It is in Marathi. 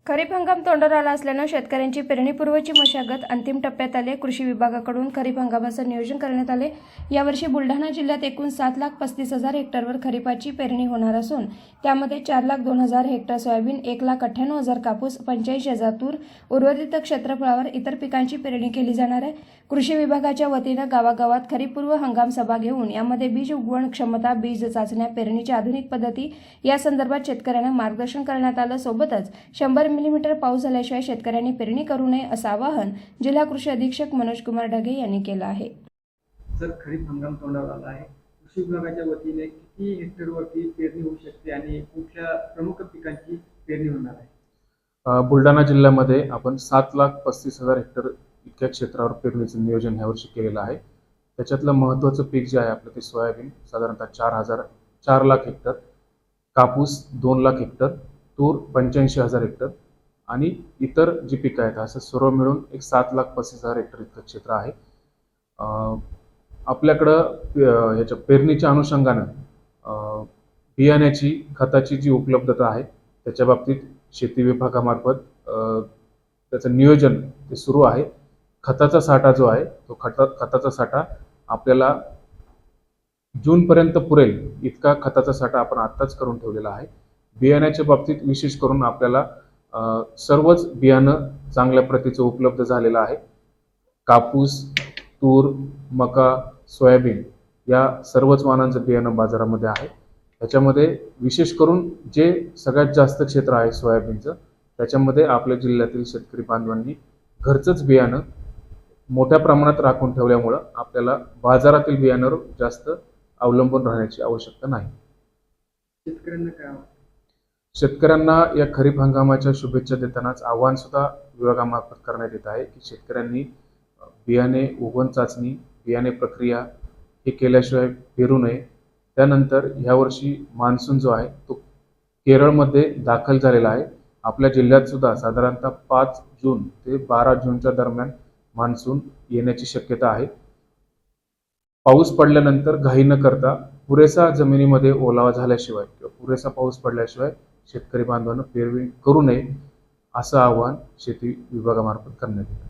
खरीप हंगाम तोंडावर आला असल्यानं शेतकऱ्यांची पेरणीपूर्वची मशागत अंतिम टप्प्यात आली. कृषी विभागाकडून खरीप हंगामाचं नियोजन करण्यात आले. यावर्षी बुलढाणा जिल्ह्यात एकूण 7,35,000 हेक्टरवर खरीपाची पेरणी होणार असून त्यामध्ये 4,02,000 हेक्टर सोयाबीन, 1,98,000 कापूस, 85,000 तूर, उर्वरित क्षेत्रफळावर इतर पिकांची पेरणी केली जाणार आहे. कृषी विभागाच्या वतीनं गावागावात खरीपपूर्व हंगाम सभा घेऊन यामध्ये बीज उगवण क्षमता, बीज चाचण्या, पेरणीच्या आधुनिक पद्धती या संदर्भात शेतकऱ्यांना मार्गदर्शन करण्यात आलं. सोबतच 100 मिलीमीटर पाऊस झाल्याशिवाय शेतकऱ्यांनी पेरणी करू नये असं आवाहन जिल्हा कृषी अधीक्षक मनोज कुमार ढगे यांनी केलं आहे. जर खरीप हंगाम तोंडावर आला आहे, कृषी विभागाच्या वतीने किती हेक्टरवरती पेरणी होऊ शकते आणि कुठल्या प्रमुख पिकांची पेरणी होणार आहे? बुलढाणा जिल्ह्यामध्ये आपण 7,35,000 हेक्टर इतक्या क्षेत्रावर पेरणीचं नियोजन ह्यावर्षी केलेलं आहे. त्याच्यातलं महत्त्वाचं पीक जे आहे आपलं ते सोयाबीन साधारणतः 4 लाख हेक्टर, कापूस 2 लाख हेक्टर, तूर 85,000 हेक्टर आणि इतर जी पिकं आहेत असं सर्व मिळून एक 7,35,000 हेक्टर इतकं क्षेत्र आहे. आपल्याकडं ह्याच्या पेरणीच्या अनुषंगानं बियाण्याची खताची जी उपलब्धता आहे त्याच्या बाबतीत शेती विभागामार्फत त्याचं नियोजन ते सुरू आहे. खताचा साठा जो आहे तो खताचा साठा आपल्याला जूनपर्यंत पुरेल इतका खताचा साठा आपण आत्ताच करून ठेवलेला आहे. बियाण्याच्या बाबतीत विशेष करून आपल्याला सर्वच बियाणं चांगल्या प्रतीचं उपलब्ध झालेलं आहे. कापूस, तूर, मका, सोयाबीन या सर्वच वाणांचं बियाणं बाजारामध्ये आहे. त्याच्यामध्ये विशेष करून जे सगळ्यात जास्त क्षेत्र आहे सोयाबीनचं, त्याच्यामध्ये आपल्या जिल्ह्यातील शेतकरी बांधवांनी घरचंच बियाणं मोठ्या प्रमाणात राखून ठेवल्यामुळं आपल्याला बाजारातील बियाणांवर जास्त अवलंबून राहण्याची आवश्यकता नाही. शेतकऱ्यांना काय शेतकऱ्यांना या खरीप हंगामाच्या शुभेच्छा देतानाच आवाहन सुद्धा विभागामार्फत करण्यात येत आहे की शेतकऱ्यांनी बियाणे उगवण चाचणी, बियाणे प्रक्रिया हे केल्याशिवाय पेरू नये. त्यानंतर ह्यावर्षी मान्सून जो आहे तो केरळमध्ये दाखल झालेला आहे. आपल्या जिल्ह्यात सुद्धा साधारणतः 5 जून ते 12 जूनच्या दरम्यान मान्सून येण्याची शक्यता आहे. पाऊस पडल्यानंतर घाई न करता पुरेसा जमिनीमध्ये ओलावा झाल्याशिवाय किंवा पुरेसा पाऊस पडल्याशिवाय शेतकरी बांधवांना पेरणी करू नये असं आवाहन शेती विभागामार्फत करण्यात येतं.